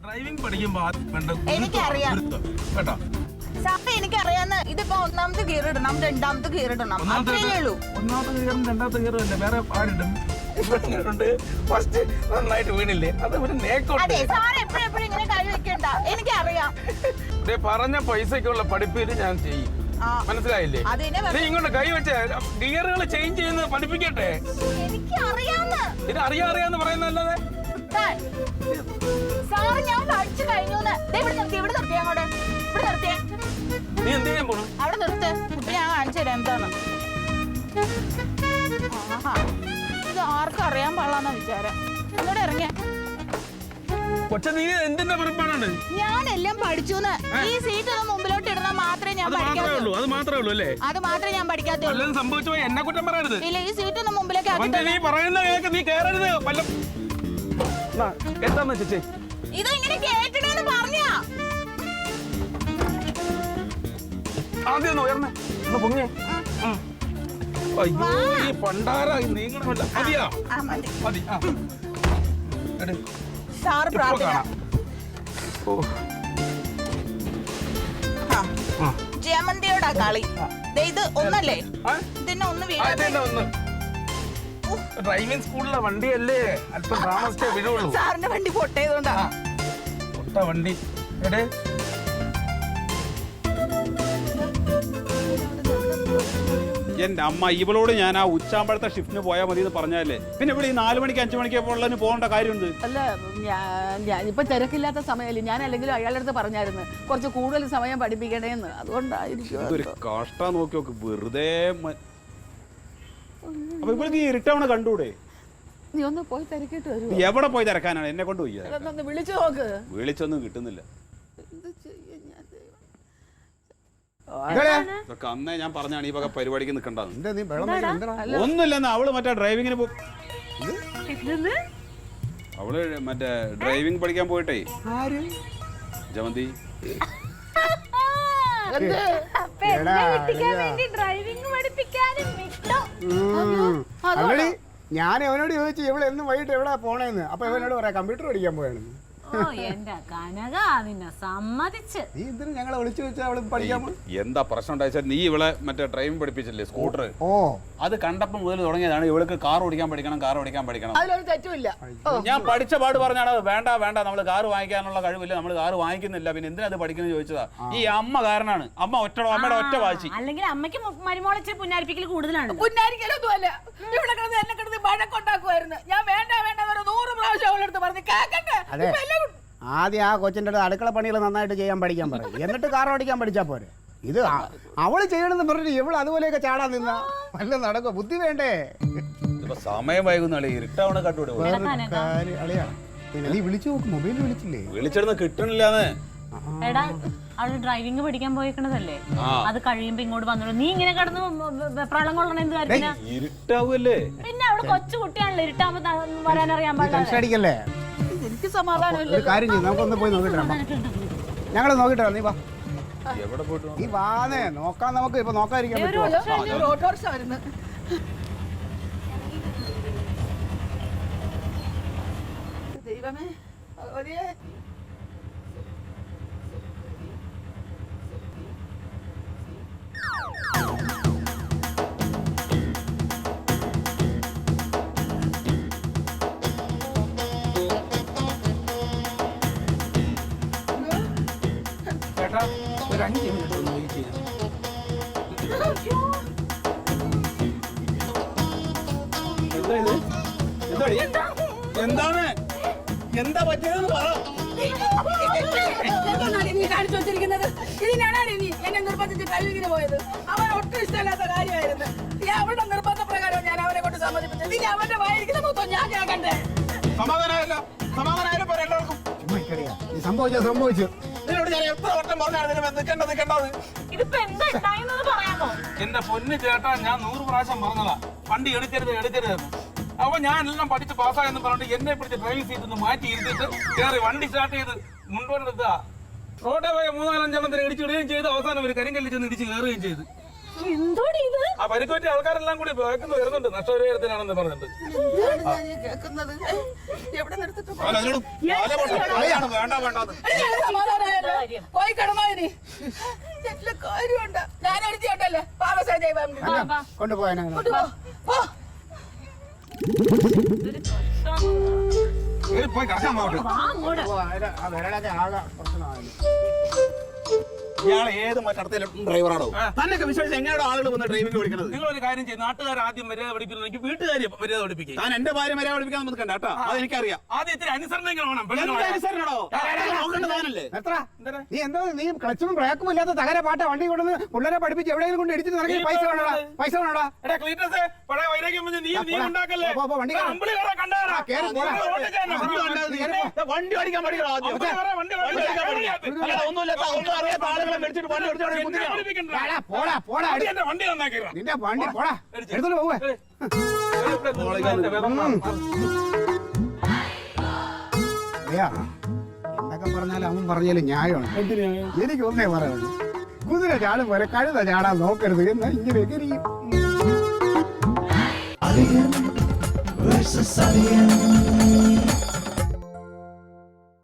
Driving പഠിക്കുമ്പോ എനിക്കറിയാം കേട്ടോ. സാറേ എനിക്കറിയാന്ന്. ഇതിപ്പോ ഒന്നാമത്തെ ഗിയർ ഇടണം, രണ്ടാമത്തെ ഗിയർ ഇടണം, അത്രേ ഉള്ളൂ. ഒന്നാമത്തെ ഗിയറും രണ്ടാമത്തെ ഗിയറും അല്ലേ, വേറെ ആരിടും? ഫസ്റ്റ് നന്നായിട്ട് വീണില്ലേ, അത് ഒരു നേക്കോട്ടെ. അതെ സാറ് എപ്പോഴും ഇങ്ങനെ കൈ വെക്കണ്ട, എനിക്കറിയാം. പറഞ്ഞ പൈസക്കുള്ള പഠിപ്പീര് ഞാൻ ചെയ്യും, മനസ്സിലായില്ലേ? ഇങ്ങോട്ട് കൈ വെച്ച ഗിയറുകൾ ചേഞ്ച് ചെയ്യുന്നത് പഠിപ്പിക്കട്ടെ. എനിക്കറിയാന്ന്. ഇത് അറിയാന്ന് പറയുന്നല്ലാതെ സാറ് ഞാൻ പഠിച്ചു കഴിഞ്ഞു. ഇവിടെ നിർത്തിയേ അങ്ങോട്ട്, ഇവിടെ നിർത്തിയേ. നീ എന്ത് ചെയ്യാൻ പോണു? അവിടെ നിർത്ത്, കുട്ടി ഞാൻ കാണിച്ചു തരാം എന്താണ്. ഇത് ആർക്കും അറിയാൻ പാടില്ലാന്ന വിചാരം. അങ്ങോട്ട് ഇറങ്ങിയ കൊച്ച, നീ എന്തിന്റെ പുറപ്പാടാണ്? ഞാനെല്ലാം പഠിച്ചുന്ന്. ഈ സീറ്റ് ഒന്ന് മുമ്പിലോട്ട് ഇടുന്ന മാത്രമേ ഞാൻ പഠിക്കാത്തുള്ളൂ. അത് മാത്രമേ ഉള്ളൂ അല്ലേ? അത് മാത്രമേ ഞാൻ പഠിക്കാത്തുള്ളൂ. സംഭവിച്ചു പോയി എന്നെ കുറ്റം പറയരുത്. ഇല്ല, ഈ സീറ്റ് ഒന്ന് മുമ്പിലേക്ക് നീ പറയുന്ന കേൾക്ക്, നീ കേറരുത്. എന്താന്ന് ചേച്ചി ഇത് ഇങ്ങനെ കേട്ടിടേന്ന് പറഞ്ഞാ ആദ്യം ഒന്ന് ഉയർന്നേ, ഒന്ന് പൊങ്ങിയേ. അയ്യോ, ഈ പണ്ടാര നീങ്ങണമല്ല. മതിയാ? മതി. സാർ പ്രാർത്ഥിക്കണം. ജയമന്തിയോടാ കളി. ഇത് ഒന്നല്ലേ, ഇതിന്നെ ഒന്ന് വീണ. ഡ്രൈവിംഗ് സ്കൂളിലെ വണ്ടിയല്ലേ, അല്പം താമസിച്ചേ വീഴുള്ളൂ. സാറിന്റെ വണ്ടി പൊട്ടയതുകൊണ്ടാ. പൊട്ട വണ്ടി. എന്റെ അമ്മ, ഇവളോട് ഞാൻ ആ ഉച്ചാമ്പഴത്തെ ഷിഫ്റ്റിന് പോയാൽ മതി എന്ന് പറഞ്ഞാലേ, പിന്നെ ഇവിടെ ഈ 4 മണിക്ക് 5 മണിക്ക് ഉള്ളതിന് പോകേണ്ട കാര്യമുണ്ട്. അല്ല, ഞാനിപ്പോ തിരക്കില്ലാത്ത സമയമല്ലേ, ഞാൻ അല്ലെങ്കിലും അയാളുടെ അടുത്ത് പറഞ്ഞായിരുന്നു കുറച്ച് കൂടുതൽ സമയം പഠിപ്പിക്കണേന്ന്. അതുകൊണ്ടായിരിക്കും. ഇതൊരു കഷ്ടം നോക്കി നോക്ക്, വെറുതെ. അപ്പൊ ഇവൾക്ക് ഈ ഇരുട്ടവണ കണ്ടൂടെ? നീ ഒന്ന് പോയി തിരക്കിട്ട് വരൂ. എവിടെ പോയി തിരക്കാനാണ്? എന്നെ കൊണ്ട് പോയി വിളിച്ചു നോക്ക്. വിളിച്ചൊന്നും കിട്ടുന്നില്ല. ഇതൊക്കെ അന്നേ ഞാൻ പറഞ്ഞാണ് ഈ വക പരിപാടിക്ക് നിൽക്കണ്ടെന്ന്. ഒന്നുമില്ലെന്ന്. അവള് മറ്റേ ഡ്രൈവിങ്ങിന് അവള് മറ്റേ ഡ്രൈവിംഗ് പഠിക്കാൻ പോയിട്ടേ. ജമന്തി ഞാൻ അവനോട് ചോദിച്ചു ഇവള് എന്നും വൈകിട്ട് എവിടെ പോണേന്ന്. അപ്പൊ ഇവനോട് പറയാം കമ്പ്യൂട്ടർ പഠിക്കാൻ പോയാണ്. ഞങ്ങളെ വിളിച്ചു വെച്ചാൽ അവള് പഠിക്കാൻ. എന്താ പ്രശ്നം ഉണ്ടാച്ചാൽ, നീ ഇവളെ മറ്റേ ഡ്രൈവിംഗ് പഠിപ്പിച്ചില്ലേ, സ്കൂട്ടർ? അത് കണ്ടപ്പോൾ മുതൽ തുടങ്ങിയതാണ് ഇവൾക്ക് കാർ ഓടിക്കാൻ പഠിക്കണം. അതിലൊരു തെറ്റുമില്ല. ഞാൻ പഠിച്ച പാട് പറഞ്ഞാണ് വേണ്ട നമ്മൾ കാർ വാങ്ങിക്കാനുള്ള കഴിവില്ല, നമ്മൾ കാർ വാങ്ങിക്കുന്നില്ല, പിന്നെ എന്തിനാ അത് പഠിക്കുന്നത് ചോദിച്ചതാ. ഈ അമ്മ കാരണമാണ്. അമ്മയുടെ ഒറ്റ വാശി. അല്ലെങ്കിൽ അമ്മയ്ക്ക് മരുമോളെ പുന്നാരിപ്പിക്കൽ കൂടുതലാണ്. പുന്നാരിക്കലൊന്നുമല്ല, ഇവിടെ കിടന്ന് എന്നെ കിടന്ന് വഴക്കുണ്ടാക്കുമായിരുന്നു. ഞാൻ വേണ്ട 100 പ്രാവശ്യം അവളെടുത്ത് പറഞ്ഞു കേക്കട്ടെ. ആദ്യം ആ കൊച്ചിൻ്റെ അടുക്കള പണികൾ നന്നായിട്ട് ചെയ്യാൻ പഠിക്കാൻ പറയും, എന്നിട്ട് കാർ ഓടിക്കാൻ പഠിച്ചാ പോരെ. ഇത് അവള് ചെയ്യണമെന്ന് പറഞ്ഞിട്ട് ഇവള് അതുപോലെയൊക്കെ ചാടാൻ നിന്ന വല്ല നടക്കോ? ബുദ്ധി വേണ്ടേ? സമയം വൈകുന്നാളെ ഇരുട്ടാവണ കണ്ടുകൂടെ? പിന്നെ നീ വിളിച്ചു നോക്ക്, മൊബൈലിൽ വിളിച്ചില്ലേ? വിളിച്ചിരുന്ന് കിട്ടണില്ലാന്ന്. എടാ, അവള് ഡ്രൈവിംഗ് പഠിക്കാൻ പോയിക്കണതല്ലേ, അത് കഴിയുമ്പോ ഇങ്ങോട്ട് വന്നോളൂ. നീ ഇങ്ങനെ കിടന്ന് വെപ്രാളം കൊള്ളണ എന്ത് കാര്യത്തിനാ? ഇരുട്ടാവല്ലേ? പിന്നെ അവള് കൊച്ചു കുട്ടിയാണല്ലോ, ഇരുട്ടാകുമ്പോ വരാനറിയാൻ പാടില്ല. എനിക്ക് സമാധാനമില്ല. ഒരു കാര്യം ചെയ്യും, നമുക്കൊന്ന് പോയി നോക്കിട്ട് ഞങ്ങൾ നോക്കിട്ടോ. നീ വാ, എവിടെ പോയിട്ട് നീ വാന്നേ നോക്കാം. നമുക്ക് ഇപ്പൊ നോക്കാതിരിക്കാൻ പറ്റുമോ? ഓട്ടോറിക്ഷ വരുന്നു. ദൈവമേ, ചേട്ടാ, ഒരു 5 മിനിറ്റ് ഒന്ന് വെയിറ്റ് ചെയ്യാം. എന്താണ് എന്താ പറ്റിയതെന്ന് പറ. നീ കാണിച്ചു വെച്ചിരിക്കുന്നത് ഇതിനാണ് നീ എന്നെ നിർബന്ധിച്ച് ഡ്രൈവിങ്ങിന് പോയത്. അവൻ ഒട്ടും ഇഷ്ടമില്ലാത്ത കാര്യമായിരുന്നു. അവളുടെ നിർബന്ധ പ്രകാരം ഞാൻ അവനെ കൊണ്ട് സമ്മതിപ്പിച്ചത്. ഇനി അവന്റെ വായിരിക്കുന്ന മൊത്തം ഞാൻ കേൾക്കണ്ടേ? സമാധാനം പോരെ എല്ലാവർക്കും. സംഭവിച്ചു. നിന്നോട് ഞാൻ എത്ര വട്ടം പറഞ്ഞാണ് നിൽക്കേണ്ടത്. ഇതിപ്പോ എന്താ ഉണ്ടായെന്നത് പറയാമോ? എന്റെ പൊന്ന് ചേട്ടാ, ഞാൻ 100 പ്രാവശ്യം പറഞ്ഞതാ വണ്ടി എടുക്കരുത്. അപ്പൊ ഞാൻ എല്ലാം പഠിച്ച് പാസ്സായെന്ന് പറഞ്ഞിട്ട് എന്നെ പിടിച്ച് ഡ്രൈവിംഗ് സീറ്റ് ഒന്ന് മാറ്റി ഇരുത്തിട്ട് കയറി വണ്ടി സ്റ്റാർട്ട് ചെയ്ത് മുൻപോട്ട് റോഡേ പോയ 3-4 എണ്ണത്തിന് ഇടിച്ചിടുകയും ചെയ്ത് അവസാനം ഒരു കരിങ്കല്ലിൽ ചെന്ന് ഇടിച്ച് കയറുകയും ചെയ്ത്. എന്തോടി ഇത്? ആ പരിക്കുപറ്റിയ ആൾക്കാരെല്ലാം കൂടി ബാക്കിന്ന് വരുന്നുണ്ട് നഷ്ടപരിഹാരത്തിനാണെന്ന് പറഞ്ഞിട്ട്. എന്താണ് ഞാൻ ഈ കേൾക്കുന്നത്? എവിടെ നിർത്തിട്ട് വേണ്ട വേണ്ട എനിക്ക് സമാധാനമായല്ലോ. പോയി കിടന്നോ ഇനി. എല്ലാ കാര്യമുണ്ട്. ഞാൻ എഴുതിയോട്ടല്ലേ പാപസേ ദൈവം. കൊണ്ടുപോയാ കൊണ്ടുപോ. പോ. പോയി കിടക്കാൻ പോകട്ടെ. ആകെ പ്രശ്നമായിരുന്നു. ഇയാൾ ഏത് മറ്റടത്തിലും ഡ്രൈവറാണോ? തന്നൊക്കെ വിശ്വസിച്ച് എങ്ങനെയാണ് ആളുകൾ വന്ന് ഡ്രൈവിംഗ് പഠിക്കുന്നത്? നിങ്ങൾ ഒരു കാര്യം ചെയ്യും, നാട്ടുകാർ ആദ്യം മര്യാദ പഠിപ്പിക്കുന്നു, എനിക്ക് വീട്ടുകാരെ മര്യാദ പഠിപ്പിക്കും. താൻ എന്റെ ഭാര്യ മര്യാദ പഠിപ്പിക്കാൻ നിൽക്കണ്ട കേട്ടോ, അതെനിക്കറിയാം. ആദ്യം ഇത്തിരി അനുസരണങ്ങൾ വേണം. നോക്കേണ്ട താനല്ലേ? എത്ര നീ എന്തോ നീ ക്ലച്ചും ബ്രേക്കും ഇല്ലാത്ത തകര പാട്ട വണ്ടി കൊണ്ടുവന്ന് പിള്ളേരെ പഠിപ്പിച്ച് എവിടെയെങ്കിലും കൊണ്ട് ഇടിച്ചിട്ട് നടക്കി പൈസ വേണോടാ, പൈസ വേണോടാ. എടാ ക്ലീറ്റസേ, പഴയ വൈരാഗ്യം വന്ന് നീ ഉണ്ടാക്കല്ലേ? പോ, പോ, വണ്ടി കയറ്. അമ്പിളി വേറെ കണ്ടാടാ. കേറി പോടാ. വണ്ടി ഓടിക്കാൻ പഠിക്കണം ആദ്യം. ഒന്നുമില്ല, ഒന്നും അറിയാത്ത ആളുകളെ മേടിച്ചിട്ട് വണ്ടി ഓടിച്ചു പോടാ പോടാ എന്റെ വണ്ടി നന്നാക്കിടാ. നിന്റെ വണ്ടി പോടാ എടുത്തോണ്ട് പോവേ. എന്തൊക്കെ പറഞ്ഞാലും അവൻ പറഞ്ഞാലും ന്യായമാണ്. എനിക്ക് ഒന്നേ പറയുള്ളൂ, കുതിര ചാടും പോലെ കഴുത ചാടാൻ നോക്കരുത് എന്ന് ഇങ്ങനെയൊക്കെ ഇരിക്കും.